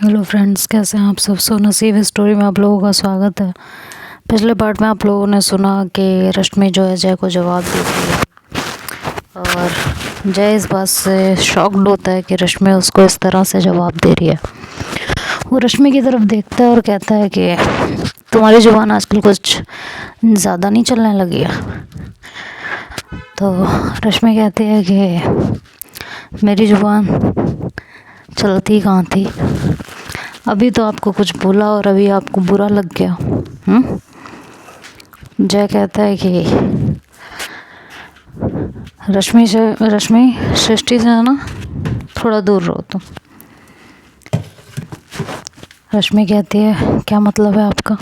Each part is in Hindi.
हेलो फ्रेंड्स, कैसे हैं आप सब। सो नसीब स्टोरी में आप लोगों का स्वागत है। पिछले पार्ट में आप लोगों ने सुना कि रश्मि जो है जय को जवाब देती है और जय इस बात से शॉक्ड होता है कि रश्मि उसको इस तरह से जवाब दे रही है। वो रश्मि की तरफ देखता है और कहता है कि तुम्हारी ज़ुबान आजकल कुछ ज़्यादा नहीं चलने लगी है। तो रश्मि कहती है कि मेरी ज़ुबान चलती कहाँ थी, अभी तो आपको कुछ बोला और अभी आपको बुरा लग गया। जय कहता है कि रश्मि सृष्टि से है ना, थोड़ा दूर रहो तुम। रश्मि कहती है क्या मतलब है आपका।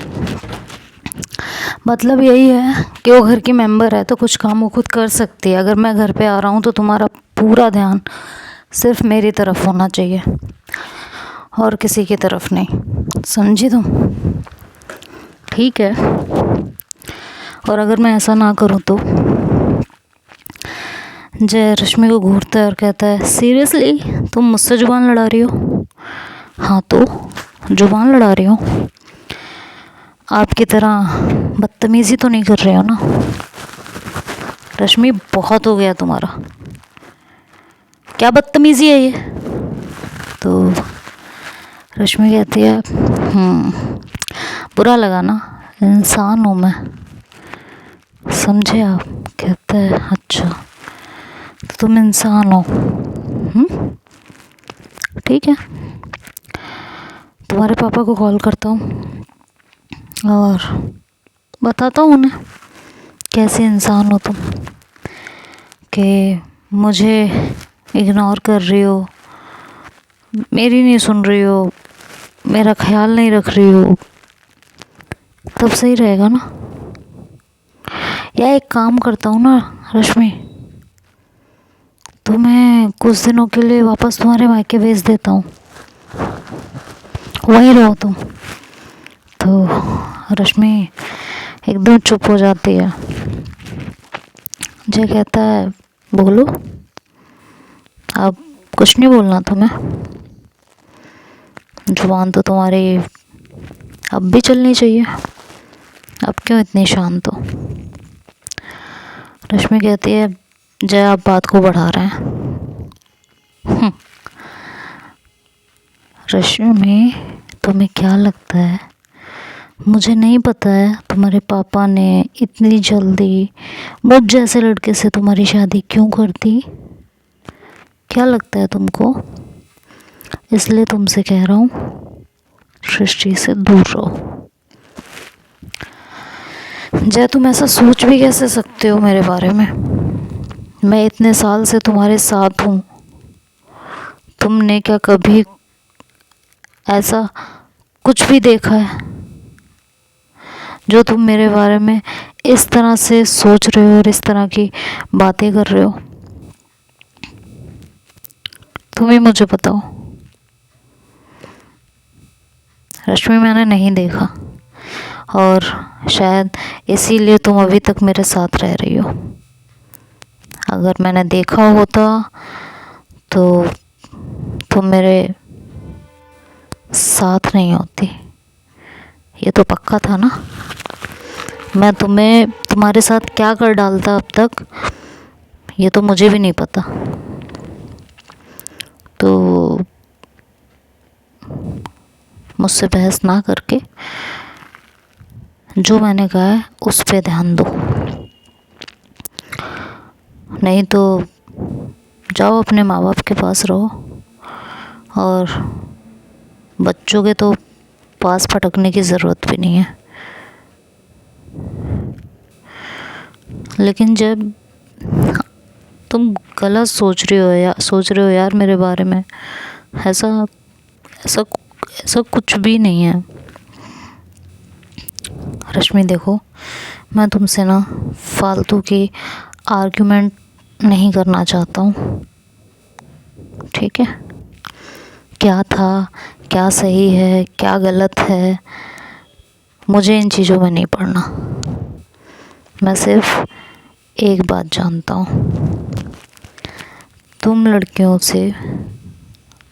मतलब यही है कि वो घर की मेंबर है तो कुछ काम वो खुद कर सकती है। अगर मैं घर पे आ रहा हूँ तो तुम्हारा पूरा ध्यान सिर्फ मेरी तरफ होना चाहिए और किसी की तरफ नहीं, समझी तुम। ठीक है, और अगर मैं ऐसा ना करूँ तो। जय रश्मि को घूरता है और कहता है सीरियसली तुम मुझसे जुबान लड़ा रही हो। हाँ तो जुबान लड़ा रही हो, आपकी तरह बदतमीज़ी तो नहीं कर रहे हो ना। रश्मि बहुत हो गया तुम्हारा, क्या बदतमीज़ी है ये। तो रश्मि कहती है बुरा लगा ना, इंसान हूँ मैं, समझे आप। कहता है अच्छा तो तुम इंसान हो। ठीक है, तुम्हारे पापा को कॉल करता हूँ और बताता हूँ उन्हें कैसे इंसान हो तुम, कि मुझे इग्नोर कर रही हो, मेरी नहीं सुन रही हो, मेरा ख्याल नहीं रख रही हो। तब सही रहेगा ना। या एक काम करता हूँ ना रश्मि, तुम्हें कुछ दिनों के लिए वापस तुम्हारे मायके भेज देता हूँ, वहीं रहो तुम। तो रश्मि एकदम चुप हो जाती है। जय कहता है बोलो, अब कुछ नहीं बोलना तुम्हें, जुबान तो तुम्हारी अब भी चलनी चाहिए, अब क्यों इतनी शांत हो। रश्मि कहती है जय आप बात को बढ़ा रहे हैं। रश्मि तुम्हें क्या लगता है मुझे नहीं पता है तुम्हारे पापा ने इतनी जल्दी मुझ जैसे लड़के से तुम्हारी शादी क्यों कर दी। क्या लगता है तुमको, इसलिए तुमसे कह रहा हूँ सृष्टि से दूर रहो। जय तुम ऐसा सोच भी कैसे सकते हो मेरे बारे में, मैं इतने साल से तुम्हारे साथ हूँ, तुमने क्या कभी ऐसा कुछ भी देखा है जो तुम मेरे बारे में इस तरह से सोच रहे हो और इस तरह की बातें कर रहे हो। तुम ही मुझे बताओ। रश्मि मैंने नहीं देखा और शायद इसीलिए तुम अभी तक मेरे साथ रह रही हो। अगर मैंने देखा होता तो तुम मेरे साथ नहीं होती, ये तो पक्का था ना। मैं तुम्हें तुम्हारे साथ क्या कर डालता अब तक ये तो मुझे भी नहीं पता। तो मुझसे बहस ना करके जो मैंने कहा है उस पे ध्यान दो, नहीं तो जाओ अपने माँ बाप के पास रहो और बच्चों के तो पास फटकने की ज़रूरत भी नहीं है। लेकिन जब तुम गलत सोच रहे हो यार मेरे बारे में, ऐसा ऐसा ऐसा कुछ भी नहीं है। रश्मि देखो, मैं तुमसे ना फालतू की आर्ग्यूमेंट नहीं करना चाहता हूँ, ठीक है। क्या था, क्या सही है, क्या गलत है, मुझे इन चीज़ों में नहीं पड़ना। मैं सिर्फ एक बात जानता हूँ, तुम लड़कियों से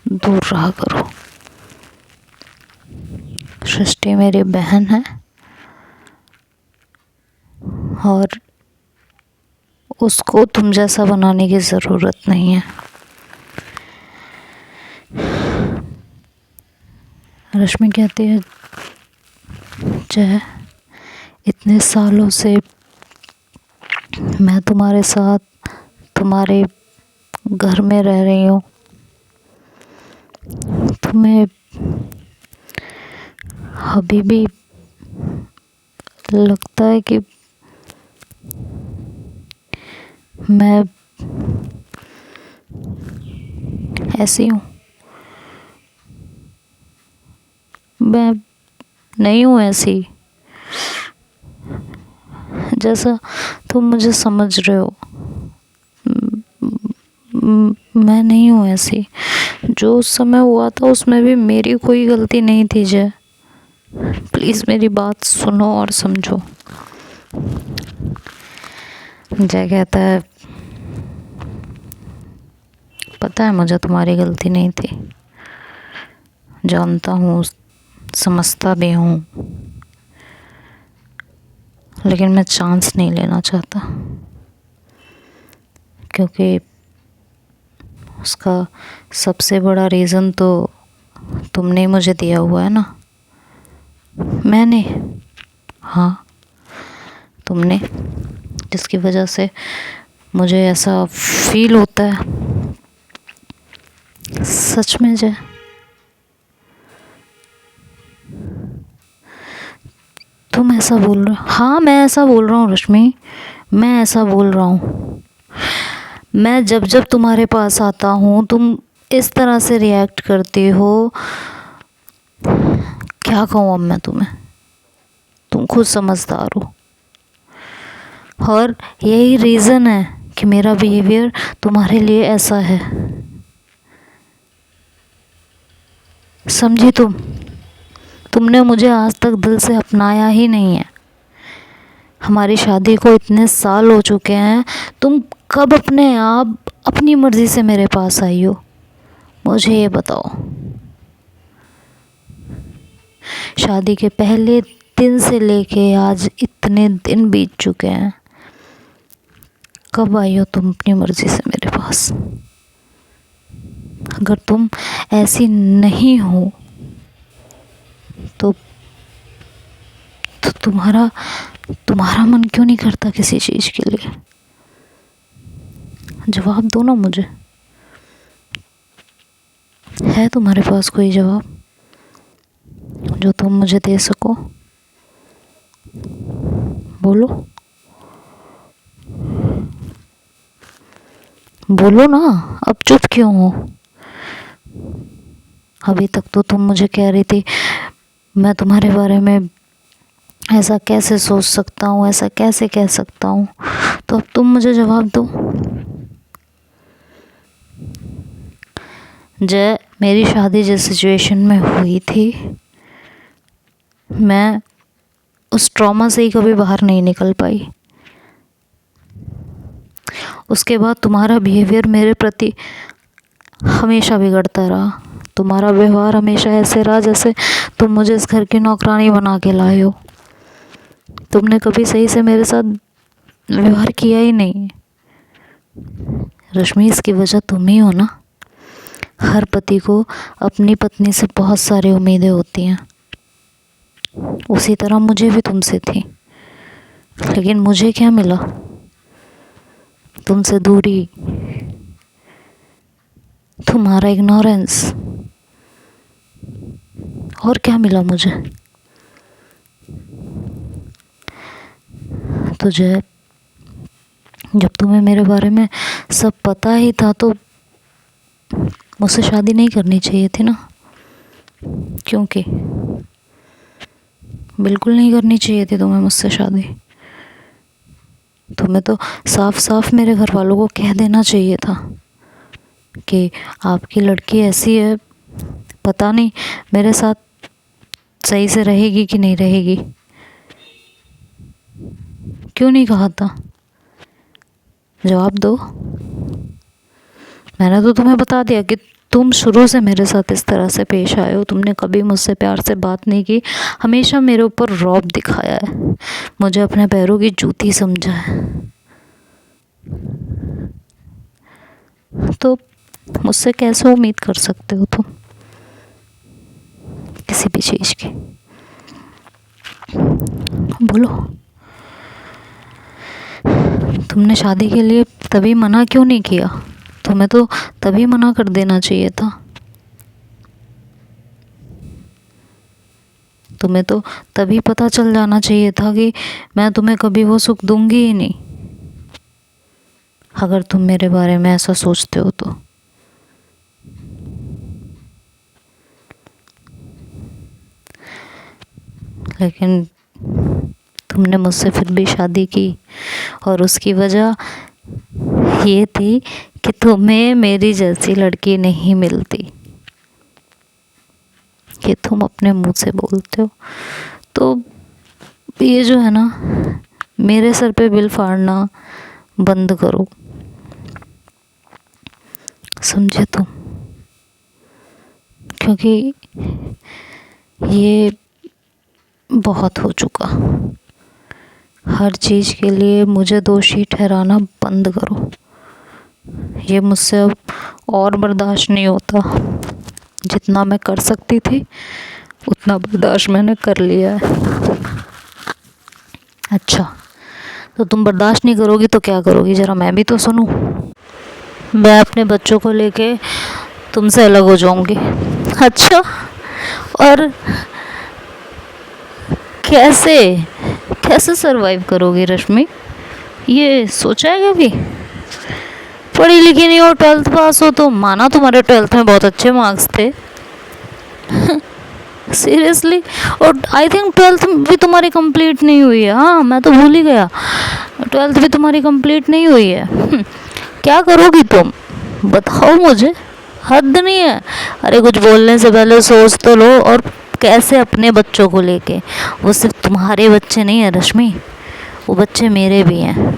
दूर रहा करो। सृष्टि मेरी बहन है और उसको तुम जैसा बनाने की ज़रूरत नहीं है। रश्मि कहती है, जय, इतने सालों से मैं तुम्हारे साथ तुम्हारे घर में रह रही हूँ, तुम्हें अभी भी लगता है कि मैं ऐसी हूँ? मैं नहीं हूँ ऐसी जैसा तुम मुझे समझ रहे हो। मैं नहीं हूँ ऐसी। जो उस समय हुआ था उसमें भी मेरी कोई गलती नहीं थी जय। प्लीज़ मेरी बात सुनो और समझो। जय कहता है, पता है मुझे तुम्हारी गलती नहीं थी, जानता हूँ, समझता भी हूँ, लेकिन मैं चांस नहीं लेना चाहता क्योंकि उसका सबसे बड़ा रीज़न तो तुमने मुझे दिया हुआ है ना। मैंने? हाँ, तुमने, जिसकी वजह से मुझे ऐसा फील होता है। सच में जय? तुम ऐसा बोल रहे हो? हाँ, मैं ऐसा बोल रहा हूँ रश्मि, मैं ऐसा बोल रहा हूँ। मैं जब जब तुम्हारे पास आता हूँ तुम इस तरह से रिएक्ट करती हो, क्या कहूँ अब मैं तुम्हें, तुम खुद समझदार हो। और यही रीज़न है कि मेरा बिहेवियर तुम्हारे लिए ऐसा है, समझी तुम? तुमने मुझे आज तक दिल से अपनाया ही नहीं है। हमारी शादी को इतने साल हो चुके हैं, तुम कब अपने आप अपनी मर्ज़ी से मेरे पास आई हो, मुझे ये बताओ। शादी के पहले दिन से लेके आज इतने दिन बीत चुके हैं, कब आई हो तुम अपनी मर्ज़ी से मेरे पास? अगर तुम ऐसी नहीं हो तो तुम्हारा मन क्यों नहीं करता किसी चीज़ के लिए? जवाब दो ना मुझे। है तुम्हारे पास कोई जवाब जो तुम मुझे दे सको? बोलो, बोलो ना, अब चुप क्यों हो? अभी तक तो तुम मुझे कह रही थी मैं तुम्हारे बारे में ऐसा कैसे सोच सकता हूँ, ऐसा कैसे कह सकता हूँ, तो अब तुम मुझे जवाब दो। जय, मेरी शादी जिस सिचुएशन में हुई थी, मैं उस ट्रॉमा से ही कभी बाहर नहीं निकल पाई। उसके बाद तुम्हारा बिहेवियर मेरे प्रति हमेशा बिगड़ता रहा। तुम्हारा व्यवहार हमेशा ऐसे रहा जैसे तुम मुझे इस घर की नौकरानी बना के लाए हो। तुमने कभी सही से मेरे साथ व्यवहार किया ही नहीं। रश्मि, इसकी वजह तुम ही हो ना। हर पति को अपनी पत्नी से बहुत सारी उम्मीदें होती हैं, उसी तरह मुझे भी तुमसे थी, लेकिन मुझे क्या मिला? तुमसे दूरी, तुम्हारा इग्नोरेंस, और क्या मिला मुझे? तो जय, जब तुम्हें मेरे बारे में सब पता ही था तो मुझसे शादी नहीं करनी चाहिए थी ना। क्योंकि बिल्कुल नहीं करनी चाहिए थी तुम्हें मुझसे शादी। तुम्हें तो साफ साफ मेरे घर वालों को कह देना चाहिए था कि आपकी लड़की ऐसी है, पता नहीं मेरे साथ सही से रहेगी कि नहीं रहेगी। क्यों नहीं कहा था? जवाब दो। मैंने तो तुम्हें बता दिया कि तुम शुरू से मेरे साथ इस तरह से पेश आए हो, तुमने कभी मुझसे प्यार से बात नहीं की, हमेशा मेरे ऊपर रौब दिखाया है, मुझे अपने पैरों की जूती समझा है। तो मुझसे कैसे उम्मीद कर सकते हो तुम किसी भी चीज़ की? बोलो। तुमने शादी के लिए तभी मना क्यों नहीं किया? तुम्हें तो तभी मना कर देना चाहिए था। तुम्हें तो तभी पता चल जाना चाहिए था कि मैं तुम्हें कभी वो सुख दूंगी ही नहीं, अगर तुम मेरे बारे में ऐसा सोचते हो तो। लेकिन तुमने मुझसे फिर भी शादी की, और उसकी वजह ये थी कि तुम्हें मेरी जैसी लड़की नहीं मिलती, कि तुम अपने मुंह से बोलते हो। तो ये जो है ना, मेरे सर पे बिल फाड़ना बंद करो, समझे तुम? क्योंकि ये बहुत हो चुका। हर चीज़ के लिए मुझे दोषी ठहराना बंद करो। ये मुझसे अब और बर्दाश्त नहीं होता। जितना मैं कर सकती थी उतना बर्दाश्त मैंने कर लिया है। अच्छा, तो तुम बर्दाश्त नहीं करोगी तो क्या करोगी, ज़रा मैं भी तो सुनूं। मैं अपने बच्चों को लेके तुमसे अलग हो जाऊंगी। अच्छा, और कैसे कैसे सरवाइव करोगी रश्मि, ये सोचा है कभी? पढ़ी लिखी नहीं हो, 12th पास हो तो माना तुम्हारे 12th में बहुत अच्छे मार्क्स थे। सीरियसली, और आई थिंक 12th भी तुम्हारी कंप्लीट नहीं हुई है। हाँ, मैं तो भूल ही गया, 12th भी तुम्हारी कंप्लीट नहीं हुई है। क्या करोगी तुम, बताओ मुझे, हद नहीं है। अरे कुछ बोलने से पहले सोच तो लो। और कैसे अपने बच्चों को लेके, वो सिर्फ तुम्हारे बच्चे नहीं है रश्मि, वो बच्चे मेरे भी हैं,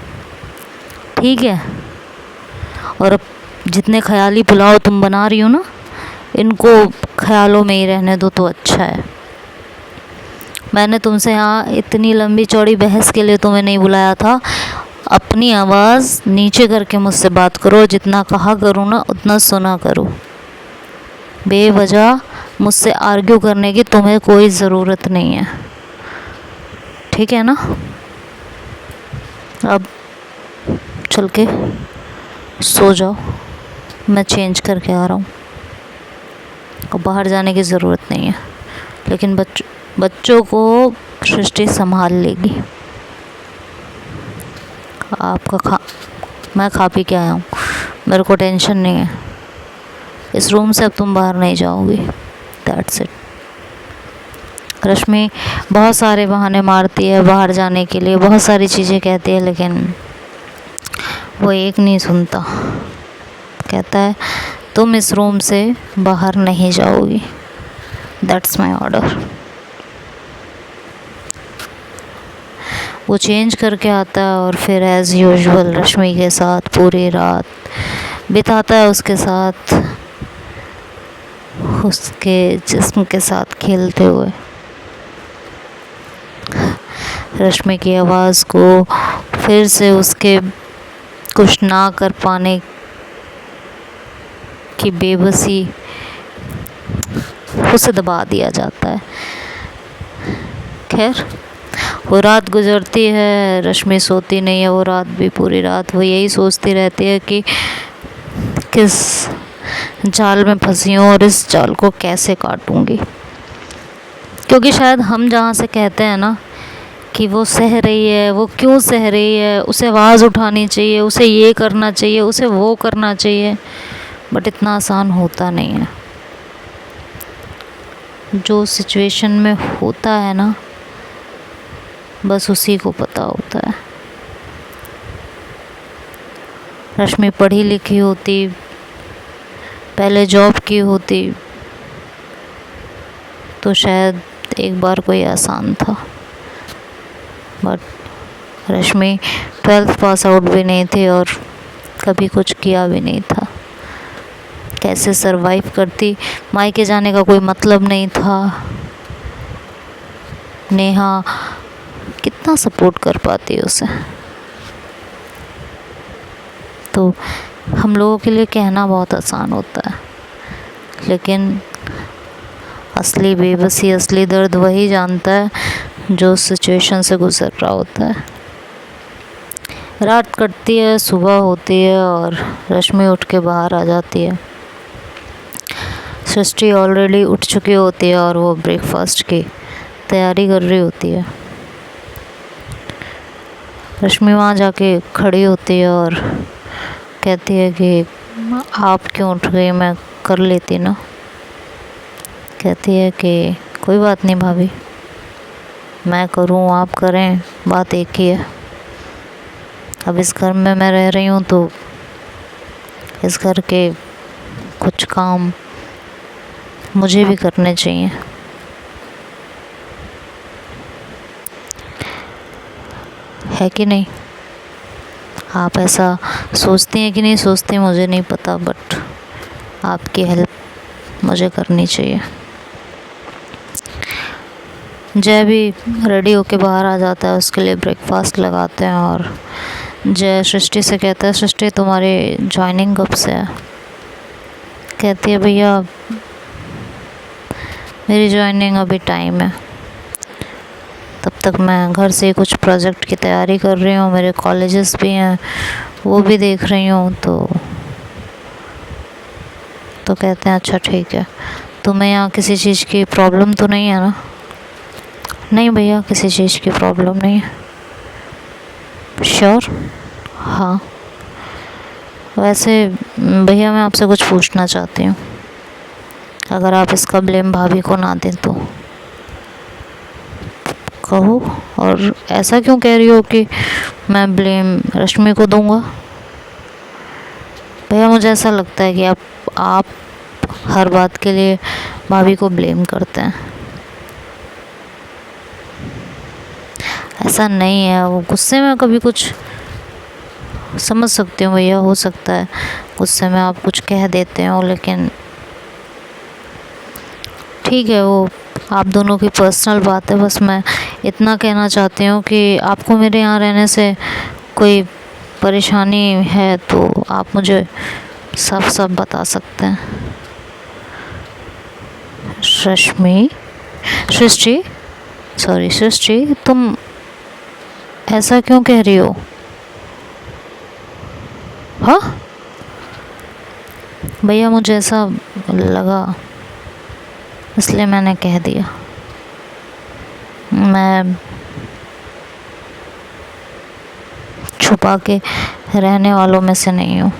ठीक है? और अब जितने ख्याली पुलाव तुम बना रही हो ना, इनको ख्यालों में ही रहने दो तो अच्छा है। मैंने तुमसे यहाँ इतनी लंबी चौड़ी बहस के लिए तुम्हें नहीं बुलाया था। अपनी आवाज़ नीचे करके मुझसे बात करो, जितना कहा करूँ ना उतना सुना करो। बेवजह मुझसे आर्ग्यू करने की तुम्हें कोई ज़रूरत नहीं है, ठीक है ना? अब चल के सो जाओ, मैं चेंज करके आ रहा हूँ। और बाहर जाने की ज़रूरत नहीं है, लेकिन बच्चों को सृष्टि संभाल लेगी। मैं खा पी के आया हूँ, मेरे को टेंशन नहीं है। इस रूम से अब तुम बाहर नहीं जाओगी, दैट्स इट। रश्मि बहुत सारे बहाने मारती है बाहर जाने के लिए, बहुत सारी चीज़ें कहती है, लेकिन वो एक नहीं सुनता। कहता है तुम इस रूम से बाहर नहीं जाओगी, दैट्स माय ऑर्डर। वो चेंज करके आता है और फिर एज़ यूजुअल रश्मि के साथ पूरी रात बिताता है, उसके साथ, उसके जिस्म के साथ खेलते हुए। रश्मि की आवाज़ को फिर से उसके कुछ ना कर पाने की बेबसी उसे दबा दिया जाता है। खैर, वो रात गुजरती है, रश्मि सोती नहीं है वो रात भी, पूरी रात वो यही सोचती रहती है कि किस जाल में फंसी हूँ और इस जाल को कैसे काटूंगी। क्योंकि शायद हम जहाँ से कहते हैं ना कि वो सह रही है, वो क्यों सह रही है, उसे आवाज़ उठानी चाहिए, उसे ये करना चाहिए, उसे वो करना चाहिए, बट इतना आसान होता नहीं है। जो सिचुएशन में होता है ना, बस उसी को पता होता है। रश्मि पढ़ी लिखी होती, पहले जॉब की होती, तो शायद एक बार कोई आसान था, but Rashmi 12th pass out भी नहीं थी और कभी कुछ किया भी नहीं था। कैसे सरवाइव करती। मायके जाने का कोई मतलब नहीं था। नेहा कितना सपोर्ट कर पाती है उसे। तो हम लोगों के लिए कहना बहुत आसान होता है, लेकिन असली बेबसी, असली दर्द वही जानता है जो उस सिचुएशन से गुजर रहा होता है। रात कटती है, सुबह होती है और रश्मि उठ के बाहर आ जाती है। सृष्टि ऑलरेडी उठ चुकी होती है और वो ब्रेकफास्ट की तैयारी कर रही होती है। रश्मि वहाँ जाके खड़ी होती है और कहती है कि आप क्यों उठ गई, मैं कर लेती ना। कहती है कि कोई बात नहीं भाभी, मैं करूँ आप करें, बात एक ही है। अब इस घर में मैं रह रही हूँ तो इस घर के कुछ काम मुझे भी करने चाहिए। है कि नहीं? आप ऐसा सोचती हैं कि नहीं सोचती मुझे नहीं पता, बट आपकी हेल्प मुझे करनी चाहिए। जय भी रेडी होके बाहर आ जाता है, उसके लिए ब्रेकफास्ट लगाते हैं और जय सृष्टि से कहता है, सृष्टि तुम्हारी ज्वाइनिंग कब से है? कहती है भैया मेरी ज्वाइनिंग अभी टाइम है, तब तक मैं घर से कुछ प्रोजेक्ट की तैयारी कर रही हूँ, मेरे कॉलेजेस भी हैं वो भी देख रही हूँ। तो कहते हैं अच्छा ठीक है, तुम्हें यहाँ किसी चीज़ की प्रॉब्लम तो नहीं है ना? नहीं भैया किसी चीज़ की प्रॉब्लम नहीं है। श्योर? हाँ। वैसे भैया मैं आपसे कुछ पूछना चाहती हूँ, अगर आप इसका ब्लेम भाभी को ना दें तो कहो। और ऐसा क्यों कह रही हो कि मैं ब्लेम रश्मि को दूंगा? भैया मुझे ऐसा लगता है कि आप हर बात के लिए भाभी को ब्लेम करते हैं। ऐसा नहीं है, वो गुस्से में कभी कुछ, समझ सकती हूँ भैया, हो सकता है गुस्से में आप कुछ कह देते हो, लेकिन ठीक है वो आप दोनों की पर्सनल बात है। बस मैं इतना कहना चाहती हूँ कि आपको मेरे यहाँ रहने से कोई परेशानी है तो आप मुझे साफ साफ बता सकते हैं। सृष्टि तुम ऐसा क्यों कह रही हो? हाँ भैया मुझे ऐसा लगा इसलिए मैंने कह दिया। मैं छुपा के रहने वालों में से नहीं हूँ।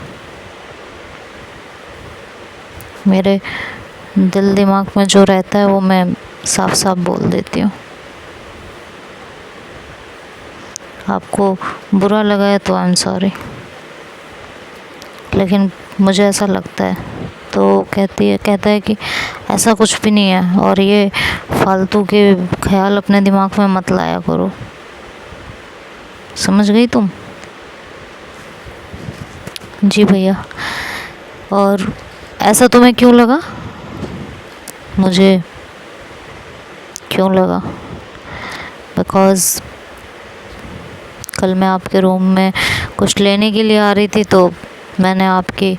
मेरे दिल दिमाग में जो रहता है वो मैं साफ साफ बोल देती हूँ। आपको बुरा लगा है तो आई एम सॉरी, लेकिन मुझे ऐसा लगता है। तो कहता है कि ऐसा कुछ भी नहीं है और ये फालतू के ख्याल अपने दिमाग में मत लाया करो। समझ गई तुम? जी भैया। और ऐसा तुम्हें क्यों लगा? मुझे क्यों लगा? बिकॉज़ कल मैं आपके रूम में कुछ लेने के लिए आ रही थी तो मैंने आपकी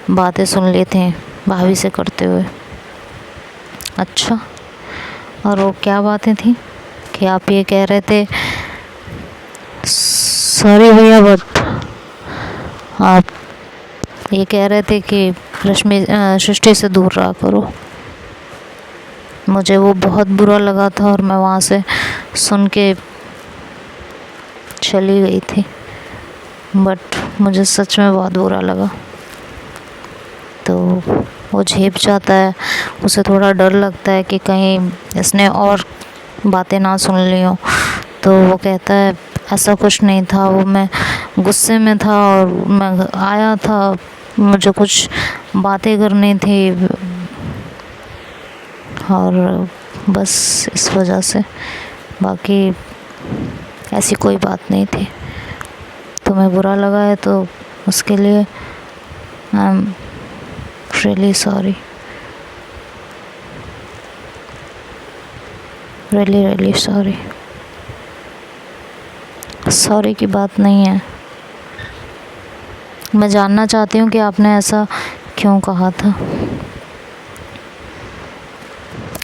बातें सुन ली थी भाभी से करते हुए। अच्छा, और वो क्या बातें थी कि आप ये कह रहे थे? सॉरी भैया बट आप ये कह रहे थे कि सृष्टि से दूर रहा करो। मुझे वो बहुत बुरा लगा था और मैं वहाँ से सुन के चली गई थी, बट मुझे सच में बहुत बुरा लगा। तो वो झेप जाता है, उसे थोड़ा डर लगता है कि कहीं इसने और बातें ना सुन ली हो। तो वो कहता है ऐसा कुछ नहीं था, वो मैं गुस्से में था और मैं आया था, मुझे कुछ बातें करनी थी और बस इस वजह से, बाकी ऐसी कोई बात नहीं थी। तुम्हें बुरा लगा है तो उसके लिए I am really sorry, really really sorry. Sorry की बात नहीं है, मैं जानना चाहती हूँ कि आपने ऐसा क्यों कहा था।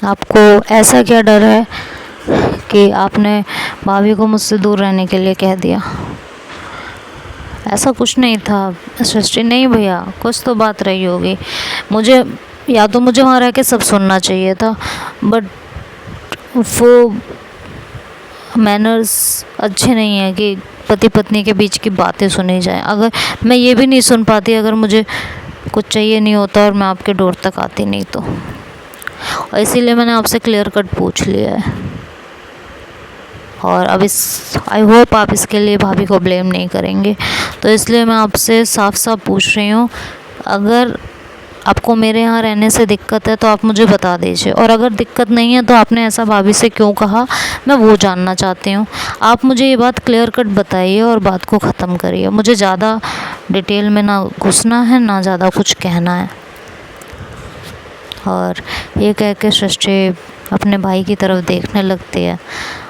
आपको ऐसा क्या डर है कि आपने भाभी को मुझसे दूर रहने के लिए कह दिया? ऐसा कुछ नहीं था सृष्टि। नहीं भैया, कुछ तो बात रही होगी। मुझे या तो मुझे वहाँ रह के सब सुनना चाहिए था, बट वो मैनर्स अच्छे नहीं है कि पति पत्नी के बीच की बातें सुनी जाए। अगर मैं ये भी नहीं सुन पाती, अगर मुझे कुछ चाहिए नहीं होता और मैं आपके डोर तक आती नहीं तो, और इसीलिए मैंने आपसे क्लियर कट पूछ लिया है। और अब आई होप आप इसके लिए भाभी को ब्लेम नहीं करेंगे, तो इसलिए मैं आपसे साफ साफ पूछ रही हूँ, अगर आपको मेरे यहाँ रहने से दिक्कत है तो आप मुझे बता दीजिए, और अगर दिक्कत नहीं है तो आपने ऐसा भाभी से क्यों कहा, मैं वो जानना चाहती हूँ। आप मुझे ये बात क्लियर कट बताइए और बात को ख़त्म करिए। मुझे ज़्यादा डिटेल में ना घुसना है, ना ज़्यादा कुछ कहना है। और ये कह के सृष्टि अपने भाई की तरफ देखने लगती है।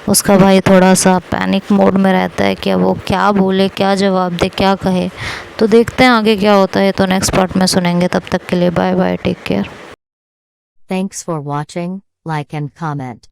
उसका भाई थोड़ा सा पैनिक मोड में रहता है कि अब वो क्या बोले, क्या जवाब दे, क्या कहे। तो देखते हैं आगे क्या होता है, तो नेक्स्ट पार्ट में सुनेंगे। तब तक के लिए bye bye, take care. Thanks for watching, like and comment.